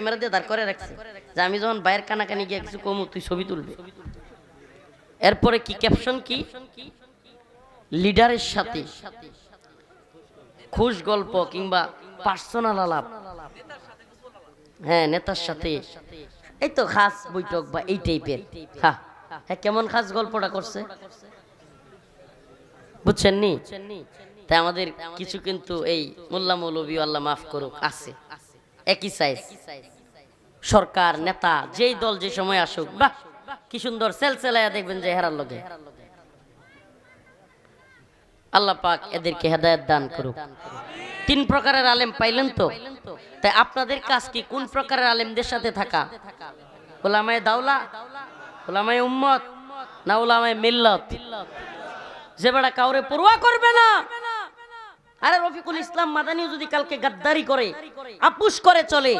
Camera দিয়ে দাঁড় করে রাখছে যে আমি যখন বাইরের কানাকানি গিয়ে কিছু কমু তুই ছবি তুলবে। এরপরে কি ক্যাপশন কি, লিডারের সাথে খুশ গল্প কিংবা পার্সোনাল আলাপ, হ্যাঁ নেতার সাথে এই তো খাস বৈঠক বা এই টাইপের। হ্যাঁ হ্যাঁ, কেমন খাস গল্পটা করছে বুঝছেন নি? তাই আমাদের কিছু কিন্তু এই মোল্লা মৌলবী আল্লাহ মাফ করুক আছে একই সাইজ, সরকার নেতা যেই দল যে সময় আসুক, বাহ কি সুন্দর সেলসেলায়া দেখবেন যে হেরার লগে। আল্লাহ পাক এদেরকে হেদায়েত দান করুক। তিন প্রকারের আলেম পাইলেন তো? তাই আপনাদের কাজ কি কোন প্রকারের আলেমদের সাথে থাকা? উলামায়ে দাওলা, উলামায়ে উম্মত, না উলামায়ে মিল্লাত? যে বেটা কাউরে পরোয়া করবে না। আরে রফিকুল ইসলাম মাদানী যদি কালকে গাদ্দারি করে, আপুস করে চলে,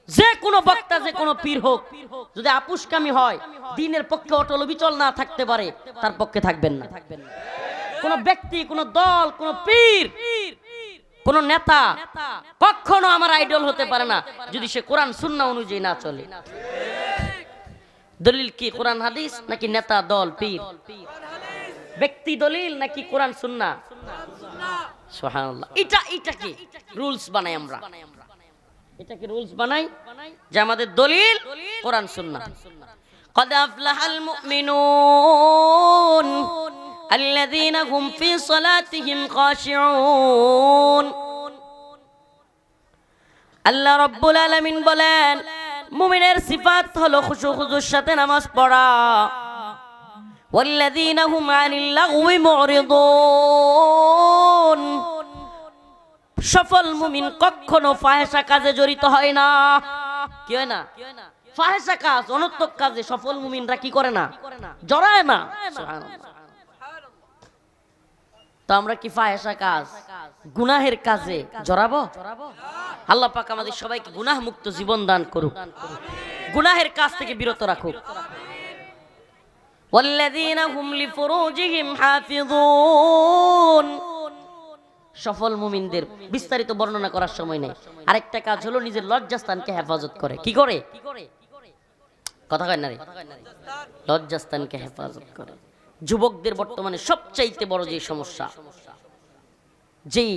যে কোনো বক্তা যে কোনো পীর হোক, যদি আপুসকামী হয়, দ্বীনের পক্ষে অটল বিচল না থাকতে পারে, তার পক্ষে থাকবেন না। কোন ব্যক্তি, কোন দল, কোন পীর, কোন নেতা কখনো আমার আইডল হতে পারে না যদি সে কোরআন সুন্নাহ অনুযায়ী না চলে। দলিল কি কোরআন হাদিস নাকি নেতা দল পীর? ব্যক্তি দলিল নাকি কোরআন সুন্নাহ? সুবহানাল্লাহ। এটা কি রুলস বানাই আমরা? এটা কি রুলস বানাই যে আমাদের দলিল কোরআন সুন্নাহ? قد أفلح المؤمنون الذين هم في صلاتهم خاشعون। আল্লাহ রাব্বুল আলামিন বলেন মুমিনের সিফাত হলো খুশু খুজুর সাথে নামাজ পড়া। والذين هم عن اللغو معرضون। সফল মুমিন কখনো ফাহিশা কাজে জড়িত হয় না। কি হয় না? ফাহিশা কাজ, অনর্থক কাজে সফল মুমিনরা কি করে না? জড়ায় না। সুবহানাল্লাহ। তো আমরা কি ফাহিশা কাজ, গুনাহের কাজে জড়াবো? আল্লাহ পাক আমাদের সবাইকে গুনাহ মুক্ত জীবন দান করুক, গুনাহের কাজ থেকে বিরত রাখুক। والذين هم لفروجهم حافظون। সফল মুমিনদের বিস্তারিত বর্ণনা করার সময় নেই। আরেকটা কাজ হলো নিজের লজ্জাস্থানকে হেফাজত করে। কি করে? কথা কয় না রে, লজ্জাস্থানকে হেফাজত করে। যুবকদের বর্তমানে সবচাইতে বড় যে সমস্যা, যেই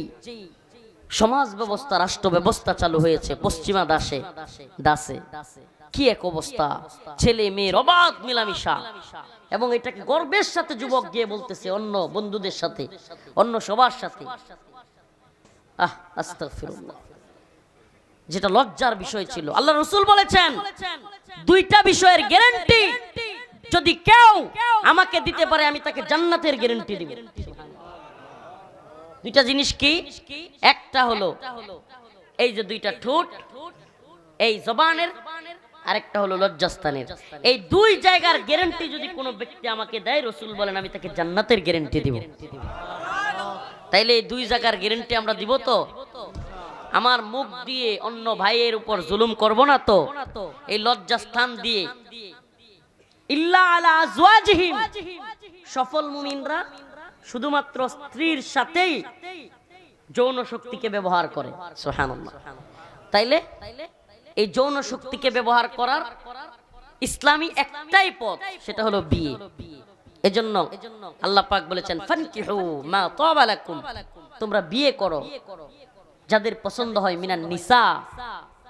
সমাজ ব্যবস্থা, রাষ্ট্র ব্যবস্থা চালু হয়েছে পশ্চিমা দাসে, কি এক অবস্থা, ছেলে মেয়ের অবাধ মিলামিশা, এবং এটাকে গর্বের সাথে যুবক গিয়ে বলতেছে অন্য বন্ধুদের সাথে, অন্য সবার সাথে। আস্তাগফিরুল্লাহ। যেটা লজ্জার বিষয় ছিল। আল্লাহ রাসূল বলেছেন দুইটা বিষয়ের গ্যারান্টি যদি কেউ আমাকে দিতে পারে আমি তাকে জান্নাতের গ্যারান্টি দিব। দুইটা জিনিস কি? একটা হলো এই যে দুইটা ঠোঁট, এই জবানের, আরেকটা হলো লজ্জাস্থানের। এই দুই জায়গার গ্যারান্টি যদি কোনো ব্যক্তি আমাকে দেয়, রাসূল বলেন আমি তাকে জান্নাতের গ্যারান্টি দিব। তাইলে এই দুই জায়গার গ্যারান্টি আমরা দিব তো? আমার মুখ দিয়ে অন্য ভাইয়ের উপর জুলুম করব না তো? এই লজ্জাস্থান দিয়ে ইল্লা আলা আজওয়াজিহিম। সফল মুমিনরা শুধুমাত্র স্ত্রীর সাথেই যৌন শক্তিকে ব্যবহার করে। সুবহানাল্লাহ। তাইলে এই যৌন শক্তিকে ব্যবহার করার ইসলামী একটাই পথ, সেটা হলো বিয়ে। এজন্য আল্লাহ পাক বলেছেন ফানকিহু মা তাবা লাকুম, তোমরা বিয়ে করো যাদের পছন্দ হয়, মিনান নিসা,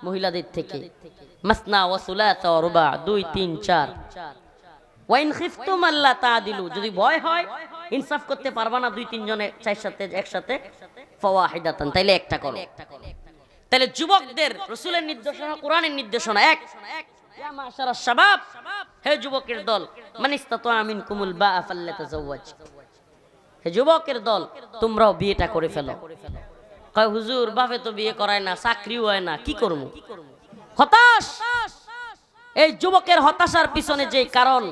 মহিলাদের থেকে, মাসনা ওয়া সুলাসা ওয়া রুবা, 2 3 4। ওয়াইন খিফতুম আল্লা তাদিলু, যদি ভয় হয় ইনসাফ করতে পারবা না 2 3 জনে চার সাথে একসাথে, ফাওয়াহিদাতান, তাইলে একটা করো। তাহলে যুবকদের রাসূলের নির্দেশনা, কোরআনের নির্দেশনা এক, ইয়া মাশারাশ শাবাব, হে যুবকের দল, মান ইসতাতা মিনকুমুল বাআ ফাল্যাতাযাওয়াজ, হে যুবকের দল তোমরাও বিয়েটা করে ফেলো। কয় হুজুর বাপে তো বিয়ে করায় না, চাকরিও হয় না, কি করব? হতাশ। এই যুবকের হতাশার পিছনে যে কারণ,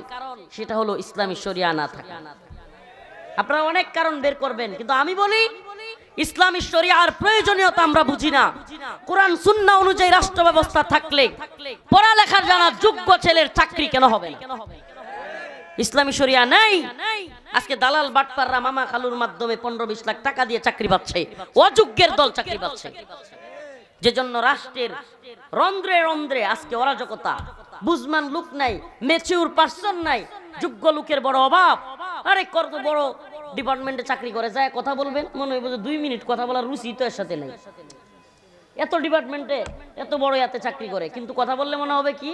সেটা হলো ইসলামী শরিয়া না থাকা। আপনারা অনেক কারণ বের করবেন, কিন্তু আমি বলি ইসলামী শরিয়ার প্রয়োজনীয়তা আমরা বুঝি না। কোরআন সুন্নাহ অনুযায়ী রাষ্ট্র ব্যবস্থা থাকলে পড়ালেখার জানা যোগ্য ছেলের চাকরি কেন হবে না? ইসলামী শরিয়া নাই। আজকে দালাল বাটপাররা মামা খালুর মাধ্যমে 15-20 লাখ টাকা দিয়ে চাকরি পাচ্ছে, অযোগ্যের দল চাকরি পাচ্ছে। যে জন্য রাষ্ট্রের রন্ধ্রে রন্ধ্রে আজকে অরাজকতা, বুঝমান লোক নাই, ম্যাচিউর পার্সন নাই, যোগ্য লোকের বড় অভাব। আরে কত বড় ডিপার্টমেন্টে চাকরি করে, যায় কথা বলবেন মনে হইব যে 2 মিনিট কথা বলার রুচি তো এর সাথে নাই। এত ডিপার্টমেন্টে এত বড় এতে চাকরি করে, কিন্তু কথা বললে মনে হবে কি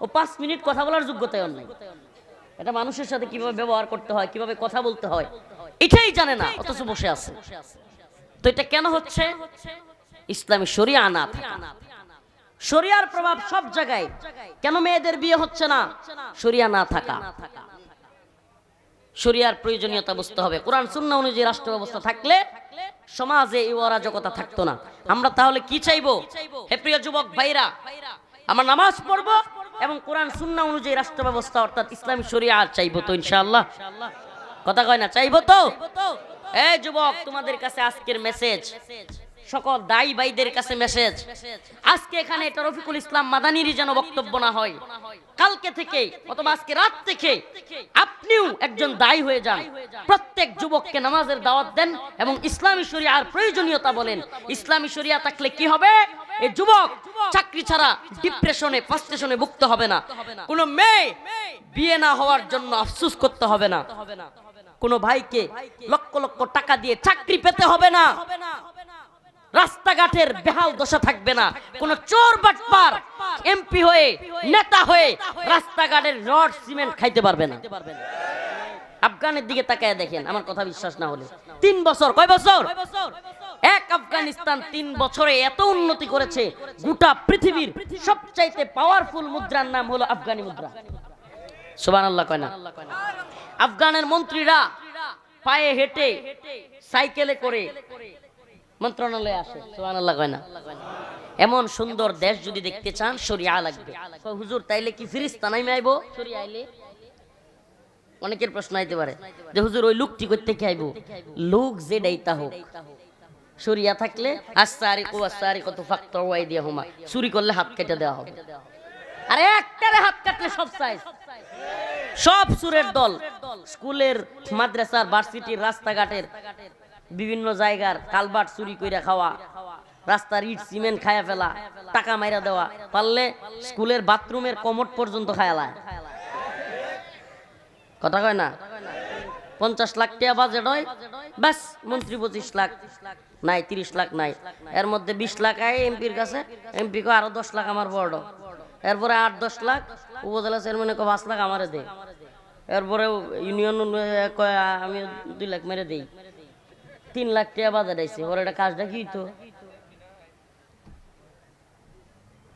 ও 5 মিনিট কথা বলার যোগ্যতাই নাই। এটা মানুষের সাথে কিভাবে ব্যবহার করতে হয়, কিভাবে কথা বলতে হয় এটাই জানে না, অথচ বসে আছে। তো এটা কেন হচ্ছে? ইসলামী শরিয়া না থাকা। শরিয়ার প্রভাব সব জায়গায়। কেন মেয়েদের বিয়ে হচ্ছে না? শরিয়া না থাকা। শরিয়ার প্রয়োজনীয়তা বুঝতে হবে। কোরআন সুন্নাহ অনুযায়ী রাষ্ট্র ব্যবস্থা থাকলে সমাজে এই অরাজকতা থাকতো না। আমরা তাহলে কি চাইবো? হে প্রিয় যুবক ভাইরা, আমরা নামাজ পড়বো এবং কোরআন সুন্নাহ অনুযায়ী রাষ্ট্র ব্যবস্থা অর্থাৎ ইসলামী শরিয়া চাইবো তো ইনশাআল্লাহ? কথা কয় না? চাইবো তো? এই যুবক, তোমাদের কাছে আজকের মেসেজ, সকল দায়ী ভাইদের কাছে মেসেজ, আজকে এখানে এটা রফিকুল ইসলাম মাদানিরই যেন বক্তব্য না হয়, কালকে থেকে অথবা আজকে রাত থেকে আপনিও একজন দায়ী হয়ে যান। প্রত্যেক যুবককে নামাজের দাওয়াত দেন এবং ইসলামী শরিয়ার প্রয়োজনীয়তা বলেন। ইসলামী শরিয়া থাকলে কি হবে? এই যুবক চাকরি ছাড়া ডিপ্রেশনে, ফ্রাস্ট্রেশনে ভুগতে হবে না। কোনো মেয়ে বিয়ে না হওয়ার জন্য আফসোস করতে হবে না। কোনো ভাইকে লক্ষ লক্ষ টাকা দিয়ে চাকরি পেতে হবে না। রাস্তাঘাটের বেহাল দশা থাকবে না। কোন চোর বাটপার এমপি হয়ে, নেতা হয়ে রাস্তাঘাটের রড সিমেন্ট খাইতে পারবে না। আফগানের দিকে তাকায় দেখেন, আমার কথা বিশ্বাস না হলে। 3 বছর, কয় বছর? এক আফগানিস্তান 3 বছরে এত উন্নতি করেছে, গোটা পৃথিবীর সবচাইতে পাওয়ারফুল মুদ্রার নাম হলো আফগানি মুদ্রা। সুবহানাল্লাহ কয় না? আফগানের মন্ত্রীরা পায়ে হেঁটে, সাইকেলে করে মন্ত্রণালয়ে আসে। সুবহানাল্লাহ কয় না? এমন সুন্দর দেশ যদি দেখতে চান শরিয়া লাগবে। হুজুর তাইলে কি ফেরেশতা নাইমে আইবো শরিয়া আইলে? অনেকের প্রশ্ন আইতে পারে যে হুজুর ওই লোকটি কইতে কি আইবো? লোক যে দাইতা হোক, শরিয়া থাকলে আস-সারিকু ওয়াস-সারিকাতু ফাকতাউ আইদিয়াহুমা, চুরি করলে হাত কেটে দেওয়া হবে। আরে একটারে হাত কাটলে সব সাইজ, সব সুরের দল। স্কুলের, মাদ্রাসার, ভার্সিটির, রাস্তাঘাটের বিভিন্ন জায়গার কালবাট চুরি কইরা খাওয়া, রাস্তার ইট সিমেন্ট খায়া ফেলা, টাকা মাইরা দেওয়া, পারলে স্কুলের বাথরুমের কমোড পর্যন্ত খায়ালায়। কথা কয় না? 50 লাখ টাকা বাজেট হয়, বাস মন্ত্রী 25 লাখ নাই, 30 লাখ নাই, এর মধ্যে 20 লাখ আয় এমপির কাছে, এমপি কো আরো 10 লাখ আমার বড়, এরপরে 8-10 লাখ উপজেলা চেয়ারম্যানে কো 5 লাখ আমারে দে, এরপরে ইউনিয়ন কয় আমি 2 লাখ মেরে দেই। 3 লাখ টাকা বাজেট আইছে, ওর এটা কাজটা কি তো?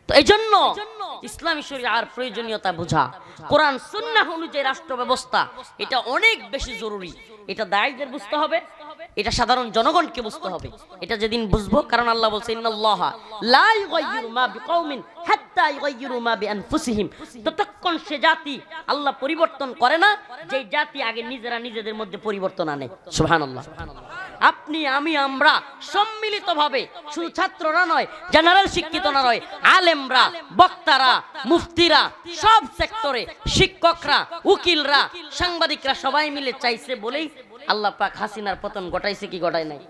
তো এই জন্য ইসলামী শরিয়ার প্রয়োজনীয়তা বোঝা, কোরআন সুন্নাহ অনুযায়ী রাষ্ট্র ব্যবস্থা, এটা অনেক বেশি জরুরি। এটা দায়ীদের বুঝতে হবে, এটা সাধারণ জনগণকে বুঝতে হবে। এটা যেদিন বুঝবো, কারণ আল্লাহ বলছেন ইন্নাল্লাহা লা ইউগাইয়িরু মা বিকাউমিন হাত্তা ইউগাইয়িরু মা বিআনফুসিহিম, ততক্ষণ সে জাতি আল্লাহ পরিবর্তন করে না যে জাতি আগে নিজেরা নিজেদের মধ্যে পরিবর্তন আনে। সুবহানাল্লাহ। আপনি, আমি, আমরা সম্মিলিতভাবে, শুধু ছাত্ররা নয়, জেনারেল শিক্ষিত না নয়, আলেমরা, বক্তারা, মুফতিরা, সব সেক্টরে, শিক্ষকরা, উকিলরা, সাংবাদিকরা সবাই মিলে চাইছে বলেই আল্লাহ পাক হাসিনার পতন ঘটাইছে কি ঘটায় নাই?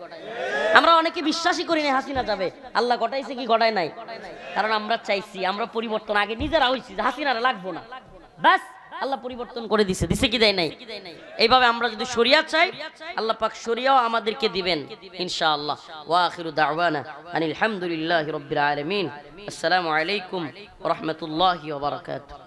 আমরা অনেকে বিশ্বাসই করি না হাসিনা যাবে, আল্লাহ ঘটাইছে কি ঘটায় নাই? কারণ আমরা চাইছি, আমরা পরিবর্তন আগে নিজেরা হইছি, হাসিনার লাগবো না, বাস আল্লাহ পরিবর্তন করে দিছে। দিছে কি দেয় নাই? এইভাবে আমরা যদি শরিয়া চাই, আল্লাহ পাক শরিয়াও আমাদেরকে দিবেন ইনশাআল্লাহ। ওয়া আখিরু দাওয়ানা আনিল হামদুলিল্লাহি রাব্বিল আলামিন। আসসালামু আলাইকুম ওয়া রাহমাতুল্লাহি ওয়া বারাকাতুহু।